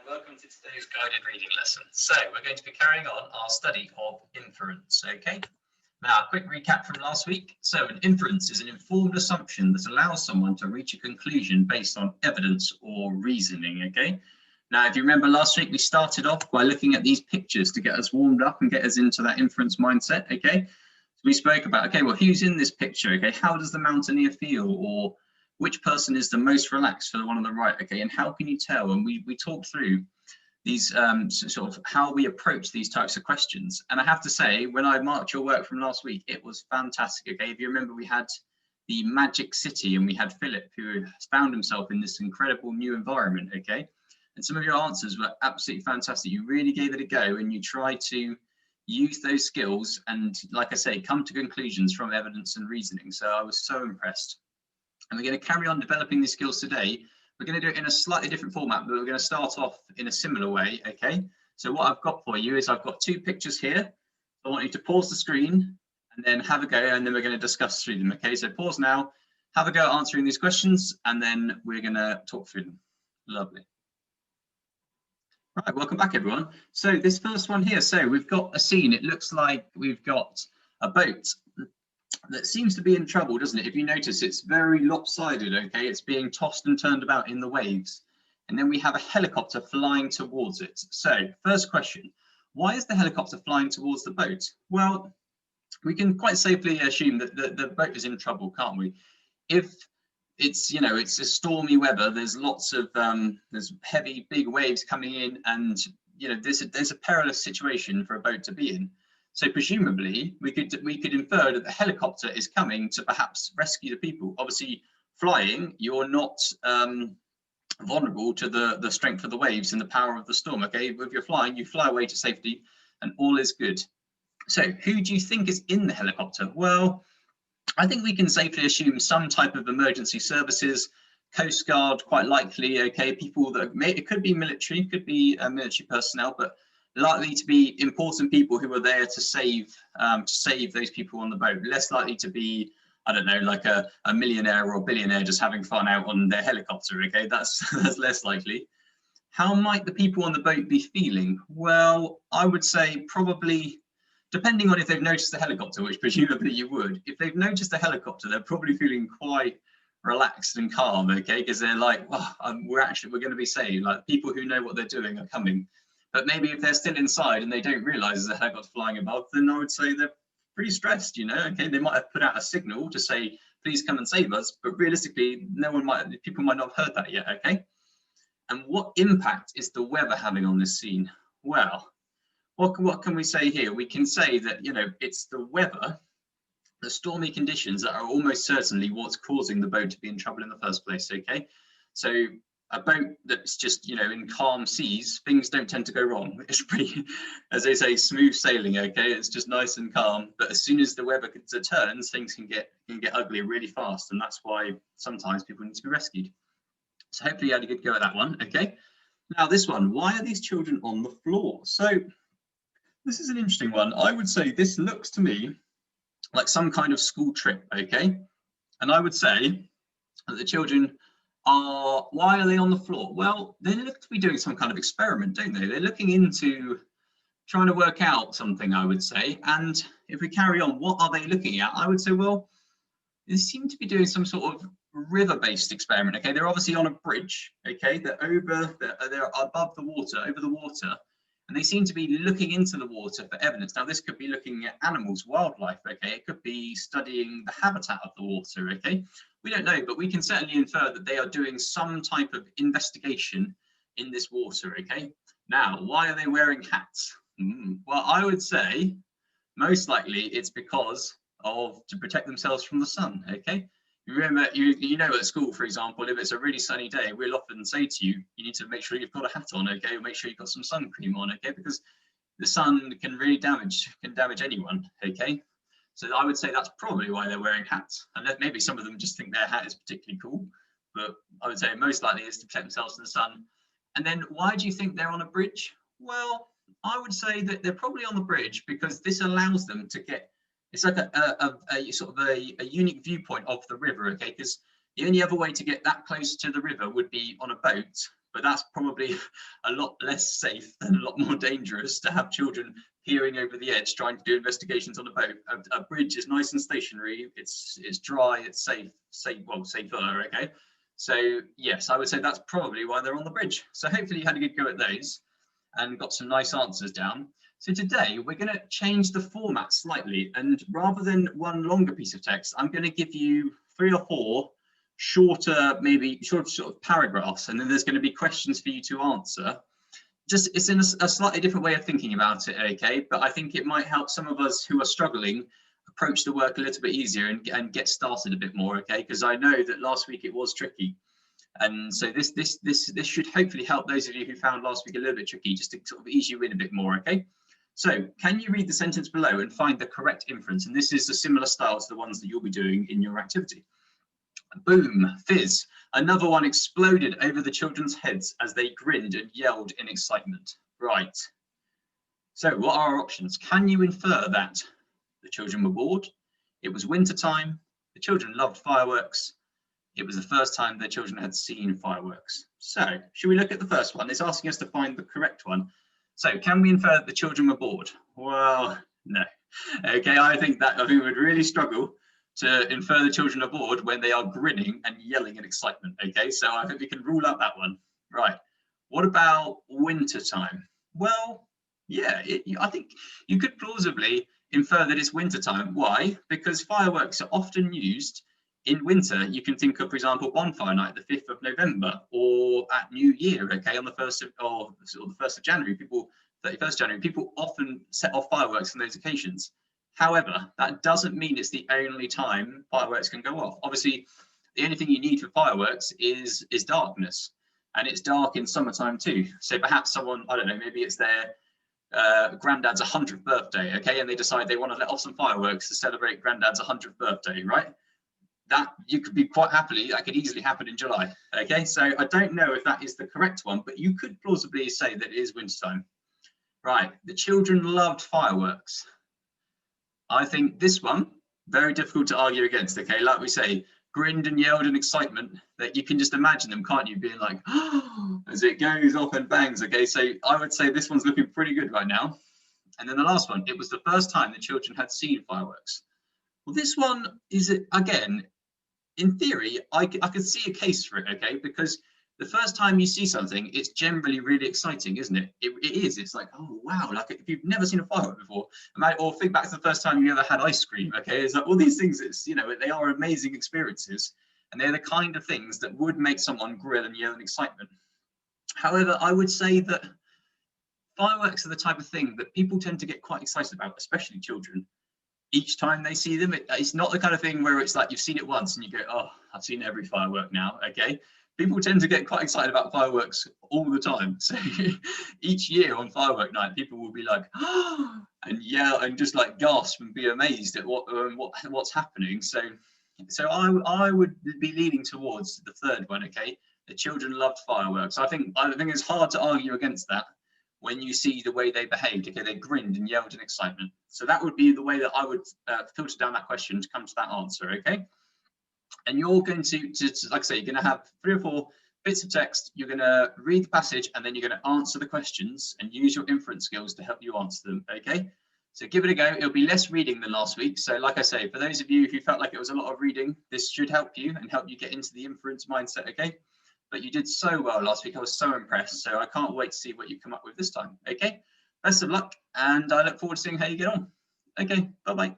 welcome to today's guided reading lesson. So we're going to be carrying on our study of inference, okay? Now, a quick recap from last week. So an inference is an informed assumption that allows someone to reach a conclusion based on evidence or reasoning, okay? Now, if you remember last week, we started off by looking at these pictures to get us warmed up and get us into that inference mindset, okay? So we spoke about, okay, well, who's in this picture, okay? How does the mountaineer feel? Or which person is the most relaxed for the one on the right, okay? And how can you tell? And we talked through these sort of how we approach these types of questions. And I have to say, when I marked your work from last week, it was fantastic, okay? If you remember, we had the Magic City and we had Philip, who found himself in this incredible new environment, okay? And some of your answers were absolutely fantastic. You really gave it a go and you tried to use those skills and, like I say, come to conclusions from evidence and reasoning. So I was so impressed. And we're going to carry on developing these skills today. We're going to do it in a slightly different format, but we're going to start off in a similar way, okay? So what I've got for you is I've got two pictures here. I want you to pause the screen and then have a go, and then we're going to discuss through them, okay? So pause now, have a go at answering these questions, and then we're going to talk through them. Lovely. Right, welcome back, everyone. So this first one here, so we've got a scene. It looks like we've got a boat that seems to be in trouble, doesn't it? If you notice, it's very lopsided, okay? It's being tossed and turned about in the waves. And then we have a helicopter flying towards it. So first question, why is the helicopter flying towards the boat? Well, we can quite safely assume that the boat is in trouble, can't we? If it's, you know, it's a stormy weather, there's lots of, there's heavy, big waves coming in, and, you know, there's a perilous situation for a boat to be in. So presumably we could infer that the helicopter is coming to perhaps rescue the people. Obviously, flying, you're not vulnerable to the strength of the waves and the power of the storm. Okay, if you're flying, you fly away to safety, and all is good. So who do you think is in the helicopter? Well, I think we can safely assume some type of emergency services, Coast Guard, quite likely. Okay, people that it could be military, could be military personnel, but likely to be important people who are there to save those people on the boat. Less likely to be, I don't know, like a millionaire or a billionaire just having fun out on their helicopter. Okay, that's less likely. How might the people on the boat be feeling? Well, I would say probably, depending on if they've noticed the helicopter, which presumably you would. If they've noticed the helicopter, they're probably feeling quite relaxed and calm. Okay, because they're like, well, we're going to be saved. Like, people who know what they're doing are coming. But maybe if they're still inside and they don't realize there's a helicopter flying above, then I would say they're pretty stressed, you know. Okay, they might have put out a signal to say, please come and save us, but realistically, people might not have heard that yet, okay? And what impact is the weather having on this scene? Well, what can we say here? We can say that, you know, it's the weather, the stormy conditions that are almost certainly what's causing the boat to be in trouble in the first place, okay? So a boat that's just, you know, in calm seas, things don't tend to go wrong. It's pretty, as they say, smooth sailing, okay? It's just nice and calm. But as soon as the weather turns, things can get ugly really fast. And that's why sometimes people need to be rescued. So hopefully you had a good go at that one, okay? Now this one, why are these children on the floor? So this is an interesting one. I would say this looks to me like some kind of school trip, okay? And I would say that the children why are they on the floor? Well, they look to be doing some kind of experiment, don't they? They're looking into trying to work out something, I would say. And if we carry on, what are they looking at? I would say, well, they seem to be doing some sort of river-based experiment. Okay, they're obviously on a bridge. Okay, they're above the water, over the water, and they seem to be looking into the water for evidence. Now, this could be looking at animals, wildlife. Okay, it could be studying the habitat of the water. Okay. We don't know, but we can certainly infer that they are doing some type of investigation in this water, okay? Now, why are they wearing hats? Well, I would say most likely it's because to protect themselves from the sun, okay? You remember, you know, at school, for example, if it's a really sunny day, we'll often say to you, you need to make sure you've got a hat on, okay? Or make sure you've got some sun cream on, okay? Because the sun can really damage anyone, okay? So I would say that's probably why they're wearing hats. And maybe some of them just think their hat is particularly cool, but I would say most likely is to protect themselves from the sun. And then why do you think they're on a bridge? Well, I would say that they're probably on the bridge because this allows them to get, it's like a sort of a unique viewpoint of the river, okay? Because the only other way to get that close to the river would be on a boat, but that's probably a lot less safe and a lot more dangerous to have children peering over the edge trying to do investigations on a boat. A bridge is nice and stationary, it's dry, it's safer, okay? So yes, I would say that's probably why they're on the bridge. So hopefully you had a good go at those and got some nice answers down. So today we're going to change the format slightly, and rather than one longer piece of text, I'm going to give you 3 or 4 shorter, maybe short sort of paragraphs, and then there's going to be questions for you to answer. Just it's in a slightly different way of thinking about it, okay? But I think it might help some of us who are struggling approach the work a little bit easier and get started a bit more, okay? Because I know that last week it was tricky. And so this should hopefully help those of you who found last week a little bit tricky, just to sort of ease you in a bit more, okay? So can you read the sentence below and find the correct inference? And this is a similar style to the ones that you'll be doing in your activity. Boom, fizz. Another one exploded over the children's heads as they grinned and yelled in excitement. Right. So what are our options? Can you infer that the children were bored? It was winter time. The children loved fireworks. It was the first time the children had seen fireworks. So should we look at the first one? It's asking us to find the correct one. So can we infer that the children were bored? Well, no. Okay, I think we would really struggle to infer the children are bored when they are grinning and yelling in excitement. Okay, so I think we can rule out that one. Right. What about winter time? Well, yeah, I think you could plausibly infer that it's winter time. Why? Because fireworks are often used in winter. You can think of, for example, bonfire night, the 5th of November, or at New Year, okay, on the 1st of, or the 1st of January, 31st January, people often set off fireworks on those occasions. However, that doesn't mean it's the only time fireworks can go off. Obviously, the only thing you need for fireworks is darkness, and it's dark in summertime too. So perhaps someone, I don't know, maybe it's their granddad's 100th birthday, okay, and they decide they want to let off some fireworks to celebrate granddad's 100th birthday, right? That you could be quite happily, that could easily happen in July, okay? So I don't know if that is the correct one, but you could plausibly say that it is wintertime. Right, the children loved fireworks. I think this one, very difficult to argue against, okay? Like we say, grinned and yelled in excitement, that you can just imagine them, can't you, being like, oh, as it goes off and bangs, okay? So I would say this one's looking pretty good right now. And then the last one, it was the first time the children had seen fireworks. Well, this one is, again, in theory, I could see a case for it, okay? Because the first time you see something, it's generally really exciting, isn't it? It is. It's like, oh, wow. Like if you've never seen a firework before, or think back to the first time you ever had ice cream, okay? It's like all these things, it's, you know, they are amazing experiences. And they're the kind of things that would make someone grill and yell in excitement. However, I would say that fireworks are the type of thing that people tend to get quite excited about, especially children. Each time they see them, it's not the kind of thing where it's like you've seen it once and you go, oh, I've seen every firework now, okay? People tend to get quite excited about fireworks all the time. So each year on firework night, people will be like, oh, and yell and just like gasp and be amazed at what's happening. So I would be leaning towards the third one, okay? The children loved fireworks. I think it's hard to argue against that. When you see the way they behaved, okay, they grinned and yelled in excitement. So that would be the way that I would filter down that question to come to that answer, okay? And you're going to like I say, you're going to have 3 or 4 bits of text. You're going to read the passage and then you're going to answer the questions and use your inference skills to help you answer them, okay? So give it a go. It'll be less reading than last week. So like I say, for those of you who felt like it was a lot of reading, this should help you and help you get into the inference mindset, okay? But you did so well last week. I was so impressed. So I can't wait to see what you come up with this time. Okay, best of luck. And I look forward to seeing how you get on. Okay, bye-bye.